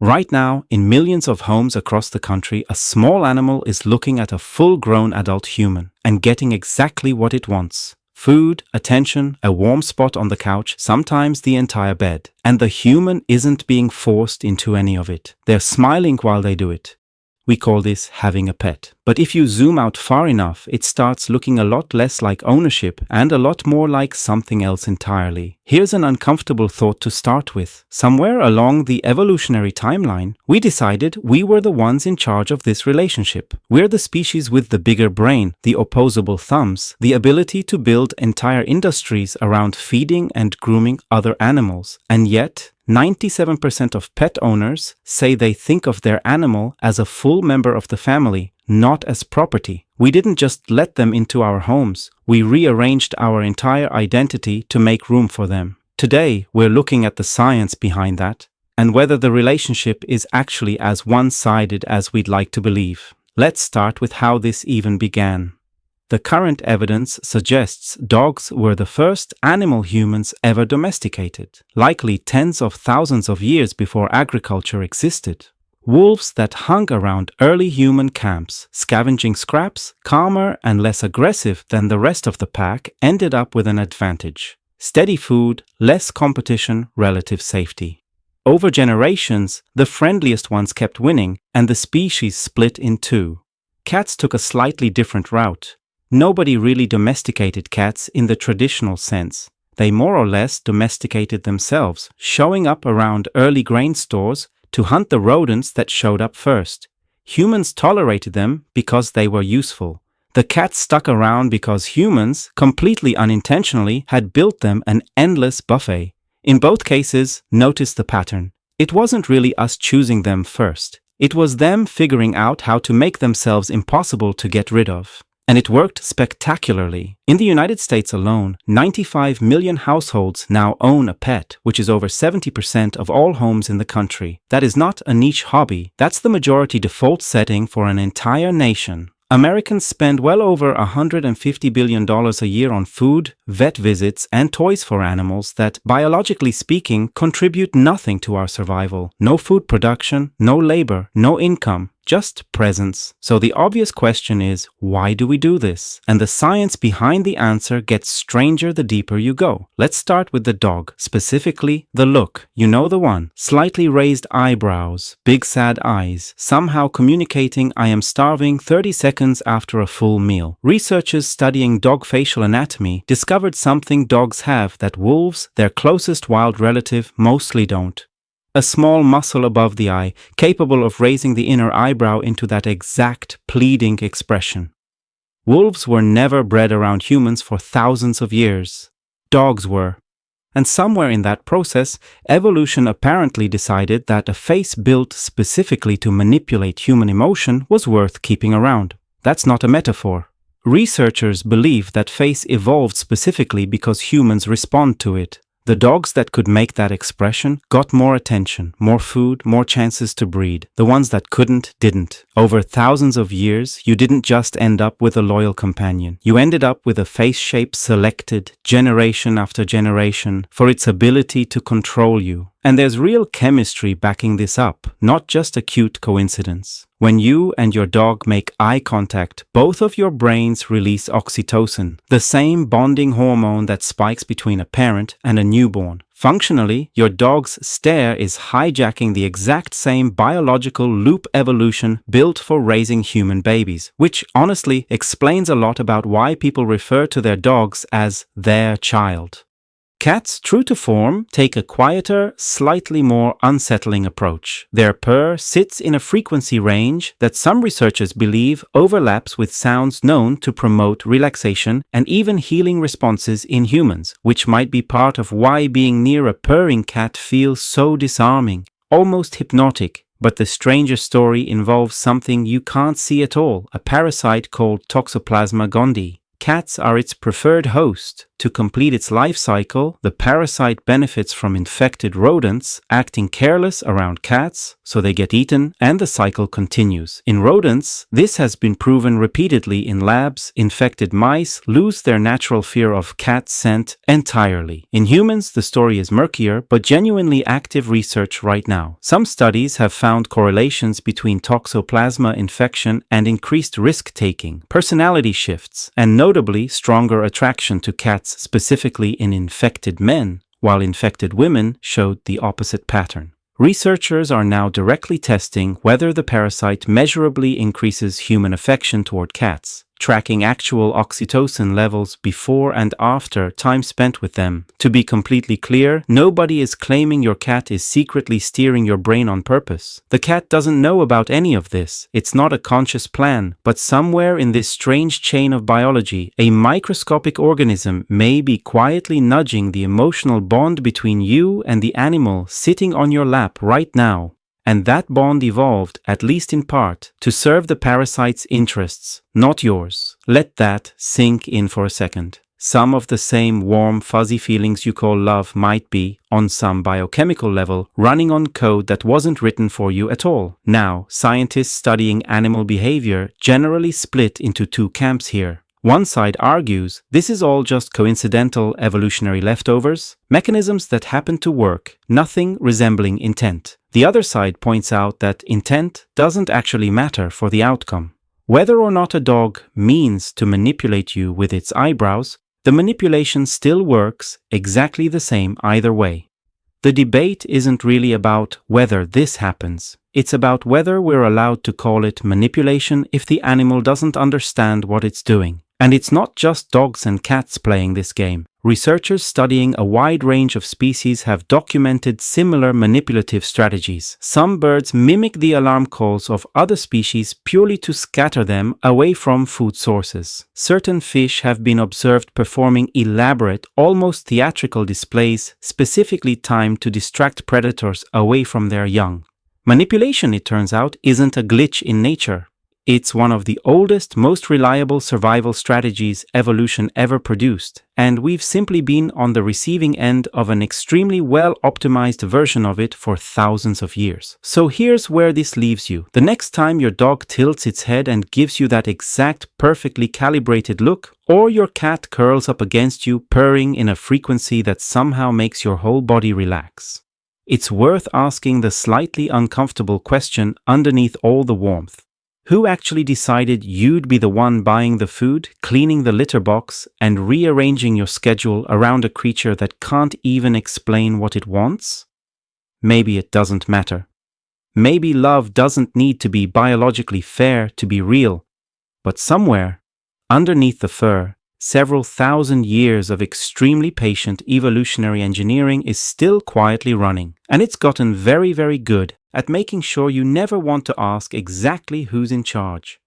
Right now, in millions of homes across the country, a small animal is looking at a full-grown adult human and getting exactly what it wants. Food, attention, a warm spot on the couch, sometimes the entire bed. And the human isn't being forced into any of it. They're smiling while they do it. We call this having a pet. But if you zoom out far enough, it starts looking a lot less like ownership and a lot more like something else entirely. Here's an uncomfortable thought to start with. Somewhere along the evolutionary timeline, we decided we were the ones in charge of this relationship. We're the species with the bigger brain, the opposable thumbs, the ability to build entire industries around feeding and grooming other animals. And yet, 97% of pet owners say they think of their animal as a full member of the family, not as property. We didn't just let them into our homes, we rearranged our entire identity to make room for them. Today, we're looking at the science behind that, and whether the relationship is actually as one-sided as we'd like to believe. Let's start with how this even began. The current evidence suggests dogs were the first animal humans ever domesticated, likely tens of thousands of years before agriculture existed. Wolves that hung around early human camps, scavenging scraps, calmer and less aggressive than the rest of the pack, ended up with an advantage. Steady food, less competition, relative safety. Over generations, the friendliest ones kept winning, and the species split in two. Cats took a slightly different route. Nobody really domesticated cats in the traditional sense. They more or less domesticated themselves, showing up around early grain stores to hunt the rodents that showed up first. Humans tolerated them because they were useful. The cats stuck around because humans, completely unintentionally, had built them an endless buffet. In both cases, notice the pattern. It wasn't really us choosing them first. It was them figuring out how to make themselves impossible to get rid of. And it worked spectacularly. In the United States alone, 95 million households now own a pet, which is over 70% of all homes in the country. That is not a niche hobby. That's the majority default setting for an entire nation. Americans spend well over $150 billion a year on food, vet visits, and toys for animals that, biologically speaking, contribute nothing to our survival. No food production, no labor, no income. Just presence. So the obvious question is, why do we do this? And the science behind the answer gets stranger the deeper you go. Let's start with the dog, specifically the look. You know the one. Slightly raised eyebrows, big sad eyes, somehow communicating I am starving 30 seconds after a full meal. Researchers studying dog facial anatomy discovered something dogs have that wolves, their closest wild relative, mostly don't. A small muscle above the eye, capable of raising the inner eyebrow into that exact pleading expression. Wolves were never bred around humans for thousands of years. Dogs were. And somewhere in that process, evolution apparently decided that a face built specifically to manipulate human emotion was worth keeping around. That's not a metaphor. Researchers believe that face evolved specifically because humans respond to it. The dogs that could make that expression got more attention, more food, more chances to breed. The ones that couldn't, didn't. Over thousands of years, you didn't just end up with a loyal companion. You ended up with a face shape selected, generation after generation, for its ability to control you. And there's real chemistry backing this up, not just a cute coincidence. When you and your dog make eye contact, both of your brains release oxytocin, the same bonding hormone that spikes between a parent and a newborn. Functionally, your dog's stare is hijacking the exact same biological loop evolution built for raising human babies, which honestly explains a lot about why people refer to their dogs as their child. Cats, true to form, take a quieter, slightly more unsettling approach. Their purr sits in a frequency range that some researchers believe overlaps with sounds known to promote relaxation and even healing responses in humans, which might be part of why being near a purring cat feels so disarming, almost hypnotic. But the stranger story involves something you can't see at all, a parasite called Toxoplasma gondii. Cats are its preferred host. To complete its life cycle, the parasite benefits from infected rodents acting careless around cats, so they get eaten, and the cycle continues. In rodents, this has been proven repeatedly in labs. Infected mice lose their natural fear of cat scent entirely. In humans, the story is murkier, but genuinely active research right now. Some studies have found correlations between toxoplasma infection and increased risk-taking, personality shifts, and notably stronger attraction to cats, specifically in infected men, while infected women showed the opposite pattern. Researchers are now directly testing whether the parasite measurably increases human affection toward cats, tracking actual oxytocin levels before and after time spent with them. To be completely clear, nobody is claiming your cat is secretly steering your brain on purpose. The cat doesn't know about any of this. It's not a conscious plan, but somewhere in this strange chain of biology, a microscopic organism may be quietly nudging the emotional bond between you and the animal sitting on your lap right now. And that bond evolved, at least in part, to serve the parasite's interests, not yours. Let that sink in for a second. Some of the same warm, fuzzy feelings you call love might be, on some biochemical level, running on code that wasn't written for you at all. Now, scientists studying animal behavior generally split into two camps here. One side argues this is all just coincidental evolutionary leftovers, mechanisms that happen to work, nothing resembling intent. The other side points out that intent doesn't actually matter for the outcome. Whether or not a dog means to manipulate you with its eyebrows, the manipulation still works exactly the same either way. The debate isn't really about whether this happens. It's about whether we're allowed to call it manipulation if the animal doesn't understand what it's doing. And it's not just dogs and cats playing this game. Researchers studying a wide range of species have documented similar manipulative strategies. Some birds mimic the alarm calls of other species purely to scatter them away from food sources. Certain fish have been observed performing elaborate, almost theatrical displays specifically timed to distract predators away from their young. Manipulation, it turns out, isn't a glitch in nature. It's one of the oldest, most reliable survival strategies evolution ever produced, and we've simply been on the receiving end of an extremely well-optimized version of it for thousands of years. So here's where this leaves you. The next time your dog tilts its head and gives you that exact, perfectly calibrated look, or your cat curls up against you, purring in a frequency that somehow makes your whole body relax, it's worth asking the slightly uncomfortable question underneath all the warmth. Who actually decided you'd be the one buying the food, cleaning the litter box, and rearranging your schedule around a creature that can't even explain what it wants? Maybe it doesn't matter. Maybe love doesn't need to be biologically fair to be real. But somewhere, underneath the fur, several thousand years of extremely patient evolutionary engineering is still quietly running. And it's gotten very, very good at making sure you never want to ask exactly who's in charge.